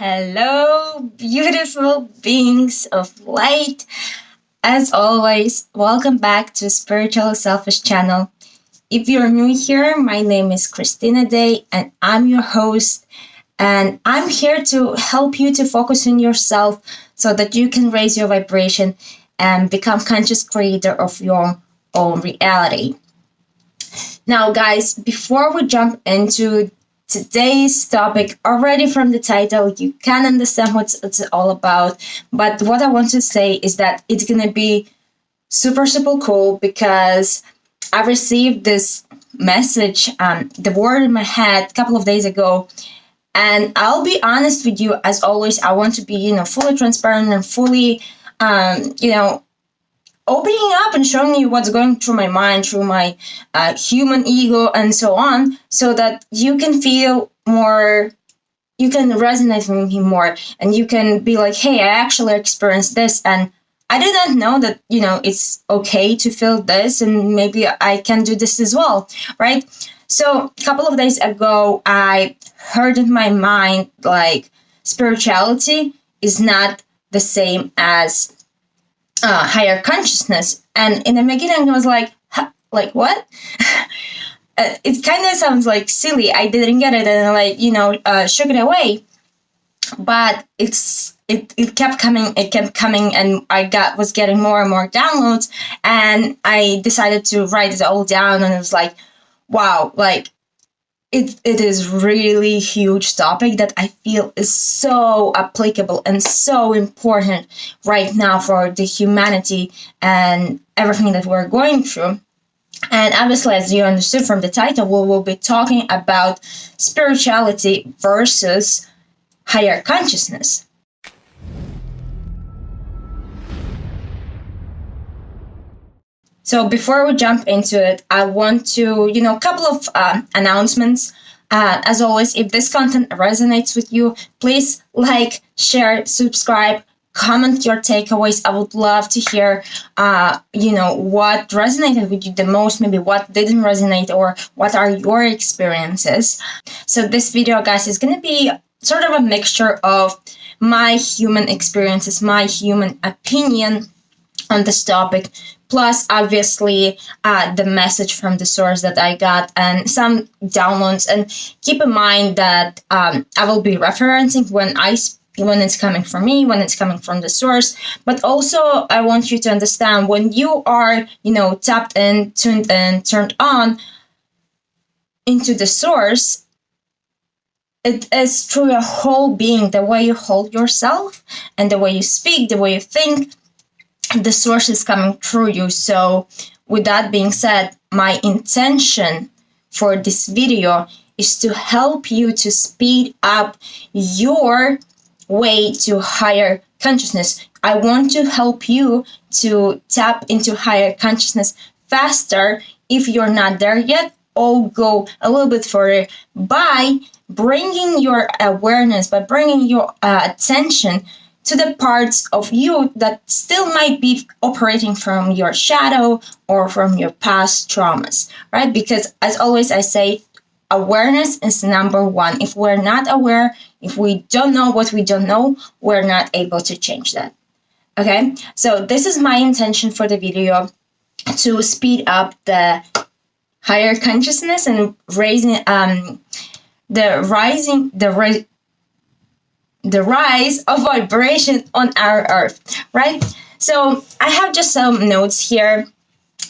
Hello, beautiful beings of light. As always, welcome back to Spiritual Selfish Channel. If you're new here, my name is Christina Day and I'm your host. And I'm here to help you to focus on yourself so that you can raise your vibration and become conscious creator of your own reality. Now, guys, before we jump into today's topic, already from the title, you can understand what it's all about. But what I want to say is that it's going to be super cool because I received this message, the word in my head a couple of days ago. And I'll be honest with you, as always, I want to be, fully transparent and fully, opening up and showing you what's going through my mind, through my human ego and so on, so that you can feel more, you can resonate with me more, and you can be like, hey, I actually experienced this, and I did not know that, it's okay to feel this, and maybe I can do this as well, right? So a couple of days ago, I heard in my mind, like, spirituality is not the same as higher consciousness. And in the beginning, I was like what? It kind of sounds like silly. I didn't get it, and shook it away. But it kept coming, and I was getting more and more downloads, and I decided to write it all down, and it was like, wow, like it is really huge topic that I feel is so applicable and so important right now for the humanity and everything that we're going through. And obviously, as you understood from the title, we will be talking about spirituality versus higher consciousness. So before we jump into it, I want to, a couple of announcements. As always, if this content resonates with you, please like, share, subscribe, comment your takeaways. I would love to hear, what resonated with you the most, maybe what didn't resonate, or what are your experiences. So this video, guys, is going to be sort of a mixture of my human experiences, my human opinion on this topic, plus obviously the message from the source that I got and some downloads. And keep in mind that I will be referencing when it's coming from me, when it's coming from the source. But also I want you to understand, when you are, tapped in, tuned in, turned on into the source, it is through your whole being, the way you hold yourself and the way you speak, the way you think. The source is coming through you. So with that being said, my intention for this video is to help you to speed up your way to higher consciousness. I want to help you to tap into higher consciousness faster if you're not there yet, or go a little bit further by bringing your awareness, by bringing your attention to the parts of you that still might be operating from your shadow or from your past traumas, right? Because as always, I say, awareness is number one. If we're not aware, if we don't know what we don't know, we're not able to change that. Okay, so this is my intention for the video, to speed up the higher consciousness and raising the rise of vibration on our earth, right? So I have just some notes here,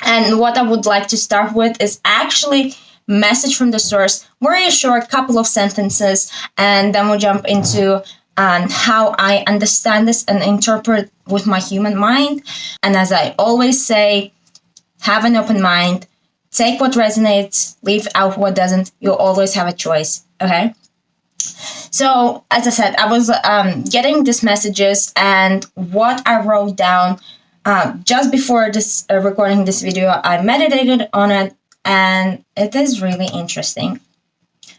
and what I would like to start with is actually message from the source, very short, couple of sentences, and then we'll jump into how I understand this and interpret with my human mind. And as I always say, have an open mind, take what resonates, leave out what doesn't. You'll always have a choice, okay? So, as I said, I was getting these messages, and what I wrote down just before this recording this video, I meditated on it, and it is really interesting.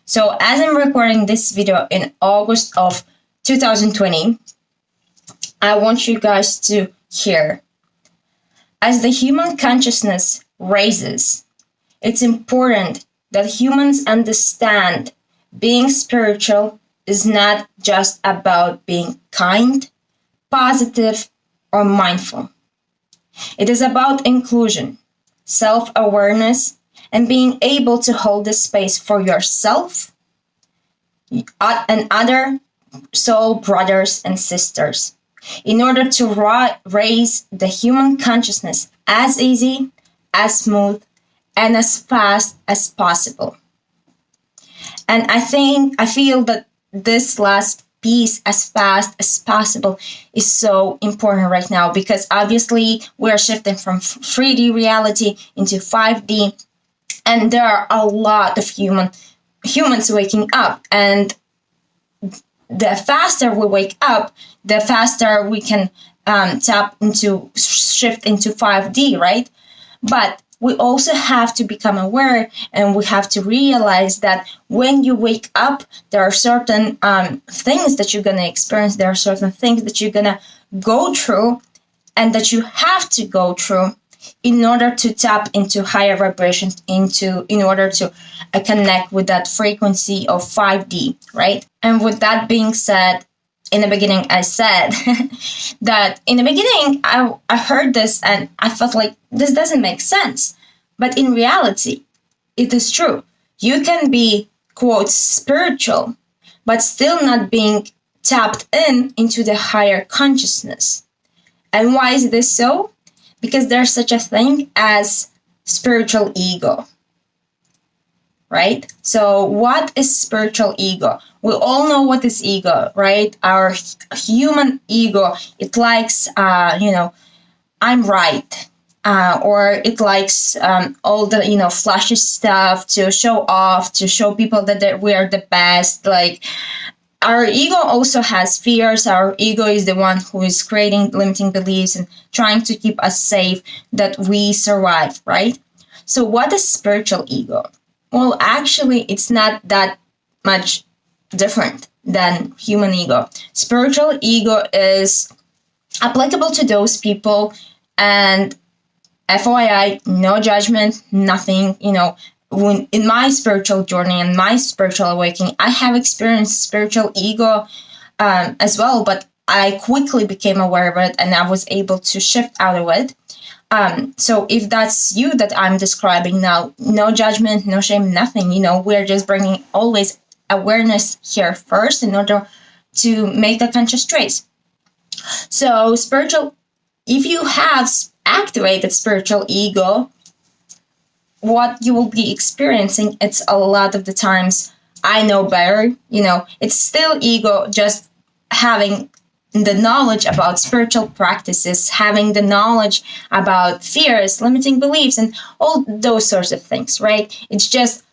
So, as I'm recording this video in August of 2020, I want you guys to hear. As the human consciousness raises, it's important that humans understand being spiritual is not just about being kind, positive, or mindful. It is about inclusion, self-awareness, and being able to hold the space for yourself and other soul brothers and sisters in order to raise the human consciousness as easy, as smooth, and as fast as possible. And I feel that this last piece, as fast as possible, is so important right now, because obviously we're shifting from 3D reality into 5D, and there are a lot of humans waking up, and the faster we wake up, the faster we can shift into 5D, right? But we also have to become aware, and we have to realize that when you wake up, there are certain things that you're going to experience. There are certain things that you're going to go through, and that you have to go through in order to tap into higher vibrations, in order to connect with that frequency of 5D, right? And with that being said, in the beginning, I said that in the beginning, I heard this and I felt like this doesn't make sense. But in reality, it is true. You can be, quote, spiritual, but still not being tapped into the higher consciousness. And why is this so? Because there's such a thing as spiritual ego, right? So what is spiritual ego? We all know what is ego, right? Our human ego, it likes, I'm right. Or it likes all the, flashy stuff to show off, to show people that we are the best. Like, our ego also has fears. Our ego is the one who is creating limiting beliefs and trying to keep us safe, that we survive, right? So what is spiritual ego? Well, actually, it's not that much different than human ego. Spiritual ego is applicable to those people, and FYI, no judgment, nothing, in my spiritual journey and my spiritual awakening, I have experienced spiritual ego as well, but I quickly became aware of it and I was able to shift out of it. So if that's you that I'm describing now, no judgment, no shame, nothing, we're just bringing always awareness here first in order to make a conscious choice. So if you have activated spiritual ego, what you will be experiencing, it's a lot of the times, I know better, it's still ego, just having the knowledge about spiritual practices, having the knowledge about fears, limiting beliefs, and all those sorts of things, right? It's just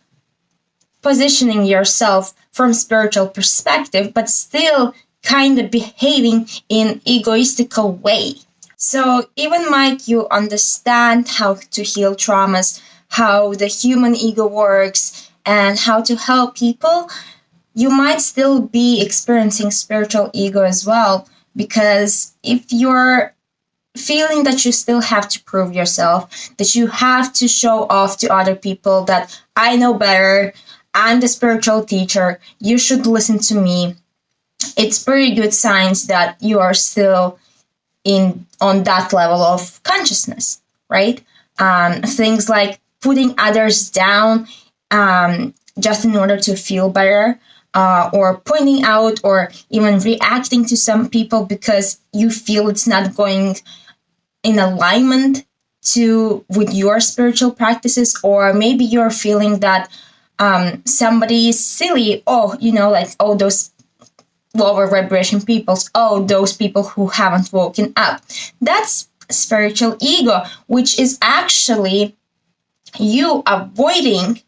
positioning yourself from spiritual perspective, but still kind of behaving in egoistical way. So even Mike, you understand how to heal traumas, how the human ego works, and how to help people, you might still be experiencing spiritual ego as well. Because if you're feeling that you still have to prove yourself, that you have to show off to other people that I know better, I'm the spiritual teacher, you should listen to me, it's pretty good signs that you are still on that level of consciousness, right? Things like putting others down just in order to feel better, or pointing out or even reacting to some people because you feel it's not going in alignment with your spiritual practices, or maybe you're feeling that somebody is silly, those lower vibration peoples, those people who haven't woken up. That's spiritual ego, which is actually you avoiding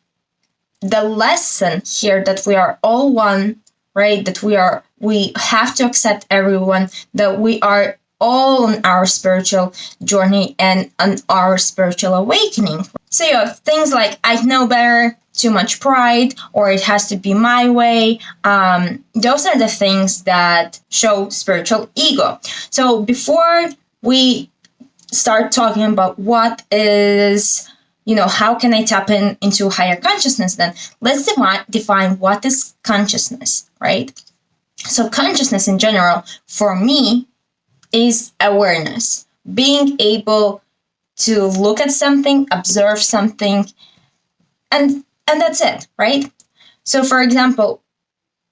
the lesson here that we are all one, right? That we have to accept everyone, that we are all on our spiritual journey and on our spiritual awakening. So things like I know better, too much pride, or it has to be my way. Those are the things that show spiritual ego. So before we start talking about what is, how can I tap into higher consciousness, then let's define what is consciousness, right? So consciousness in general, for me, is awareness. Being able to look at something, observe something, and that's it, right? So for example,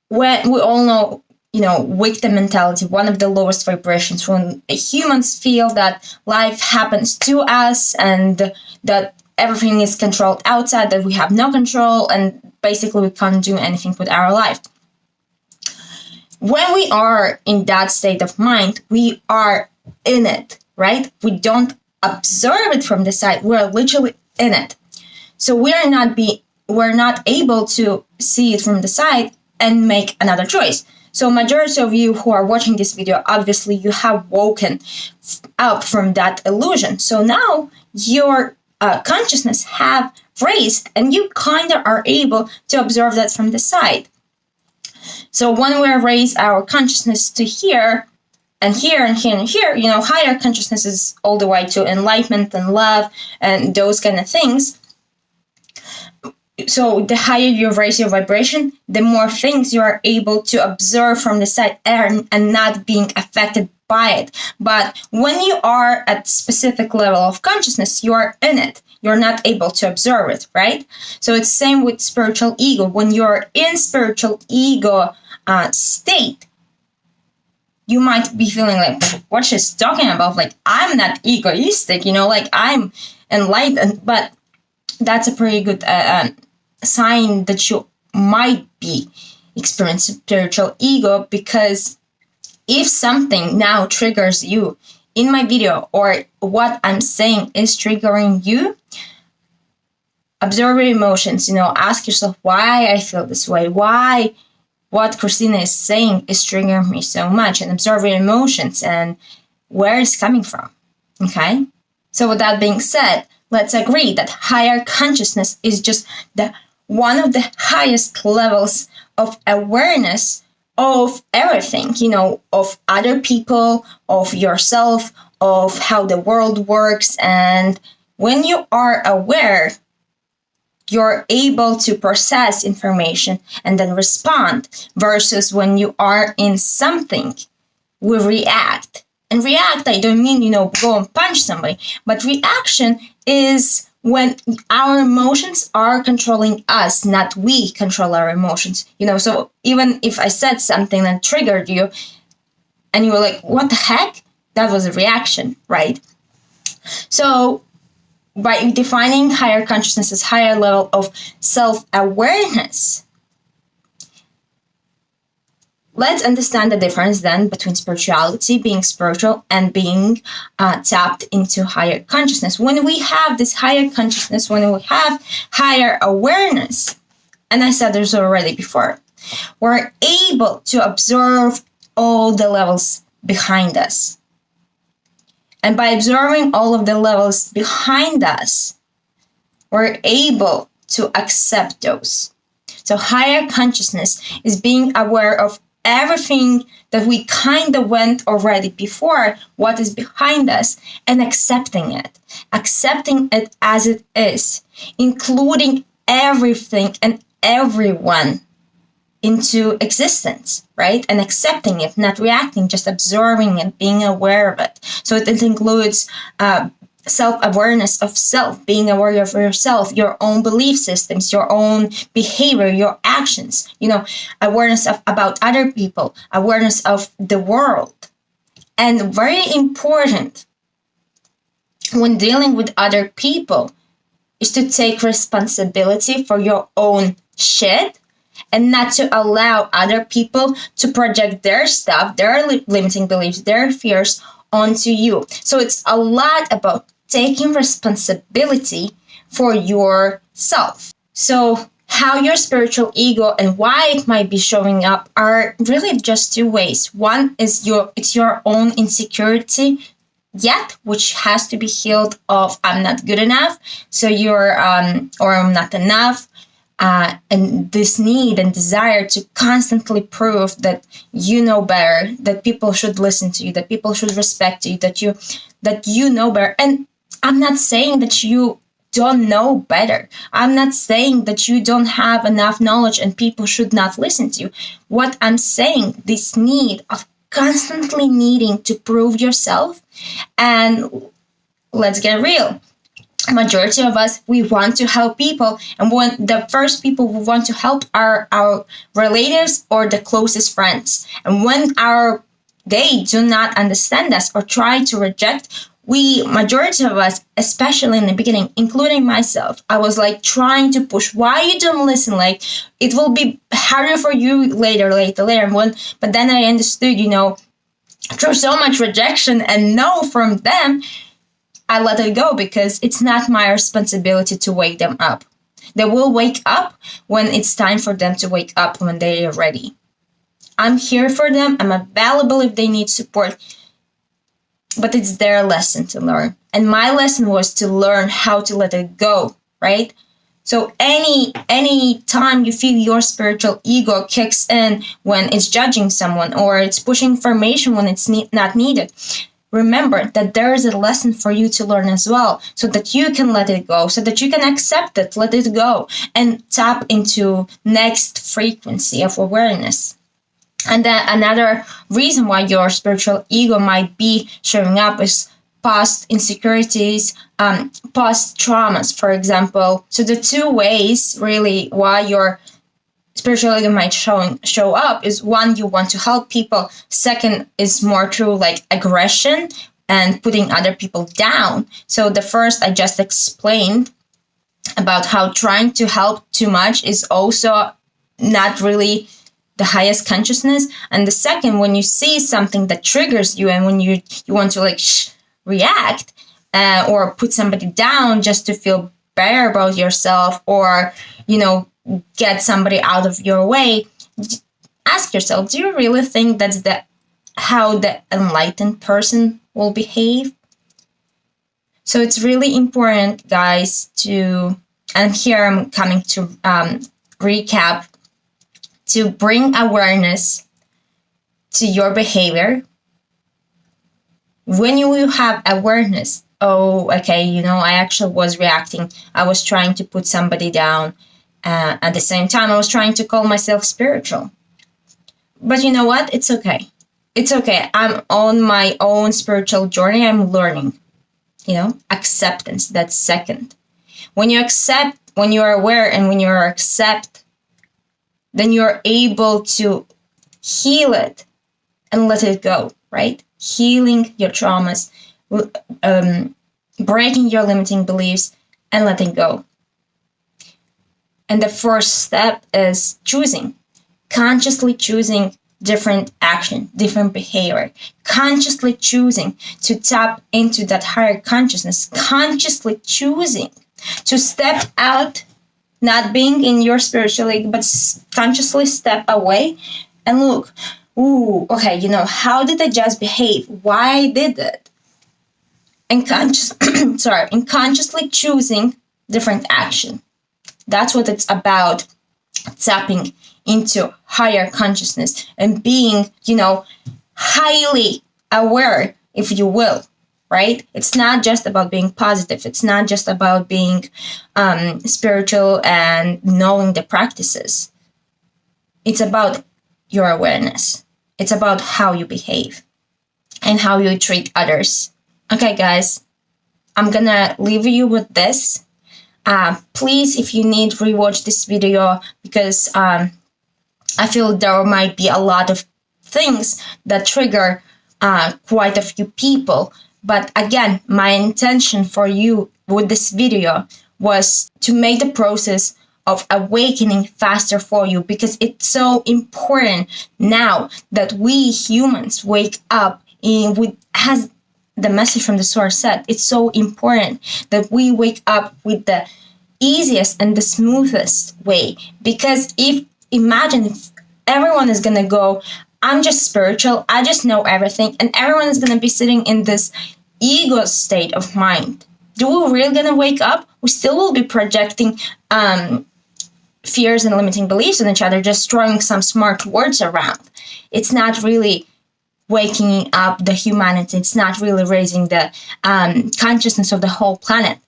when we all know, victim mentality, one of the lowest vibrations, when humans feel that life happens to us and that everything is controlled outside, that we have no control, and basically we can't do anything with our life. When we are in that state of mind, we are in it, right? We don't observe it from the side. We're literally in it. So we're not able to see it from the side and make another choice. So majority of you who are watching this video, obviously you have woken up from that illusion. So now your consciousness have raised, and you kind of are able to observe that from the side. So when we raise our consciousness to here, and here, and here, and here, higher consciousness is all the way to enlightenment and love and those kind of things. So the higher you raise your vibration, the more things you are able to observe from the side and not being affected by it. But when you are at specific level of consciousness, you are in it. You're not able to observe it, right? So it's same with spiritual ego. When you're in spiritual ego state, you might be feeling like, what she's talking about? Like, I'm not egoistic, like I'm enlightened. But that's a pretty good sign that you might be experiencing spiritual ego, because if something now triggers you in my video, or what I'm saying is triggering you, observe your emotions, ask yourself why I feel this way, why what Christina is saying is triggering me so much, and observe your emotions and where it's coming from, okay? So with that being said, let's agree that higher consciousness is just one of the highest levels of awareness of everything, of other people, of yourself, of how the world works. And when you are aware, you're able to process information and then respond, versus when you are in something, we react. And react, I don't mean, go and punch somebody, but reaction is when our emotions are controlling us, not we control our emotions. So even if I said something that triggered you and you were like, what the heck? That was a reaction, right? So by defining higher consciousness as higher level of self-awareness, let's understand the difference then between spirituality, being spiritual, and being tapped into higher consciousness. When we have this higher consciousness, when we have higher awareness, and I said this already before, we're able to observe all the levels behind us. And by observing all of the levels behind us, we're able to accept those. So higher consciousness is being aware of everything that we kind of went already before, what is behind us, and accepting it as it is, including everything and everyone into existence, right? And accepting it, not reacting, just observing it, being aware of it. So it includes self-awareness of self, being aware of yourself, your own belief systems, your own behavior, your actions, awareness about other people, awareness of the world. And very important when dealing with other people is to take responsibility for your own shit, and not to allow other people to project their stuff, their limiting beliefs, their fears onto you. So it's a lot about taking responsibility for yourself. So how your spiritual ego and why it might be showing up are really just two ways. One is it's your own insecurity, which has to be healed of I'm not good enough, so you're or I'm not enough. And this need and desire to constantly prove that you know better, that people should listen to you, that people should respect you, that you know better. And I'm not saying that you don't know better. I'm not saying that you don't have enough knowledge and people should not listen to you. What I'm saying, this need of constantly needing to prove yourself, and let's get real. Majority of us, we want to help people, and when the first people we want to help are our relatives or the closest friends. And when they do not understand us or try to reject, majority of us, especially in the beginning, including myself, I was like trying to push, why you don't listen, like it will be harder for you later. But then I understood, through so much rejection and no from them, I let it go, because it's not my responsibility to wake them up. They will wake up when it's time for them to wake up, when they are ready. I'm here for them. I'm available if they need support. But it's their lesson to learn. And my lesson was to learn how to let it go, right? So any time you feel your spiritual ego kicks in when it's judging someone or it's pushing information when it's not needed, remember that there is a lesson for you to learn as well, so that you can let it go, so that you can accept it, let it go, and tap into next frequency of awareness. And then another reason why your spiritual ego might be showing up is past insecurities, past traumas, for example. So the two ways really why your spiritual ego might show up is, one, you want to help people. Second is more through like aggression and putting other people down. So the first I just explained about how trying to help too much is also not really the highest consciousness. And the second, when you see something that triggers you and when you want to react or put somebody down just to feel better about yourself, or get somebody out of your way, ask yourself, do you really think that's how the enlightened person will behave? So it's really important, guys, and here I'm coming to recap, to bring awareness to your behavior. When you have awareness, oh, okay, I actually was reacting. I was trying to put somebody down. At the same time, I was trying to call myself spiritual. But you know what? It's okay. It's okay. I'm on my own spiritual journey. I'm learning. Acceptance, that's second. When you accept, when you are aware and when you accept, then you're able to heal it and let it go, right? Healing your traumas, breaking your limiting beliefs and letting go. And the first step is consciously choosing different action, different behavior, consciously choosing to tap into that higher consciousness, consciously choosing to step out, not being in your spiritual ego, but consciously step away and look, okay, how did I just behave? Why I did it? And consciously choosing different action. That's what it's about, tapping into higher consciousness and being, highly aware, if you will, right? It's not just about being positive. It's not just about being spiritual and knowing the practices. It's about your awareness. It's about how you behave and how you treat others. Okay, guys, I'm gonna leave you with this. Please, if you need, rewatch this video, because I feel there might be a lot of things that trigger quite a few people. But again, my intention for you with this video was to make the process of awakening faster for you, because it's so important now that we humans wake up as the message from the source said, it's so important that we wake up with the easiest and the smoothest way. Because imagine if everyone is going to go, I'm just spiritual, I just know everything, and everyone is going to be sitting in this ego state of mind. Do we really going to wake up? We still will be projecting fears and limiting beliefs on each other, just throwing some smart words around. It's not really waking up the humanity. It's not really raising the consciousness of the whole planet.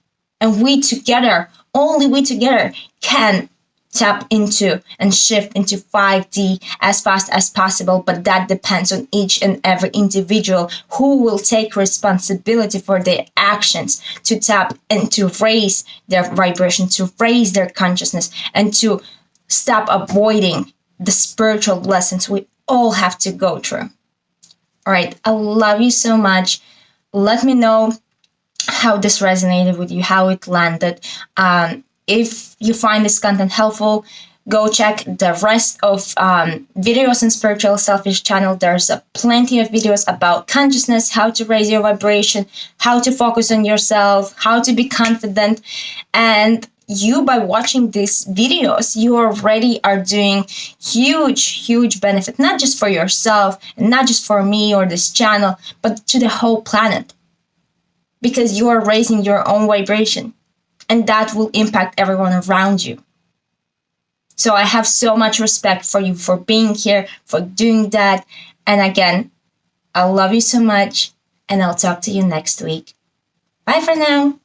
And we together, only we together, can tap into and shift into 5D as fast as possible. But that depends on each and every individual who will take responsibility for their actions to tap and to raise their vibration, to raise their consciousness, and to stop avoiding the spiritual lessons we all have to go through. All right, I love you so much. Let me know how this resonated with you, how it landed. If you find this content helpful, go check the rest of videos on Spiritual Selfish channel. There's plenty of videos about consciousness, how to raise your vibration, how to focus on yourself, how to be confident. And you, by watching these videos, you already are doing huge benefit, not just for yourself and not just for me or this channel, but to the whole planet. Because you are raising your own vibration, and that will impact everyone around you. So I have so much respect for you for being here, for doing that. And again, I love you so much, and I'll talk to you next week. Bye for now.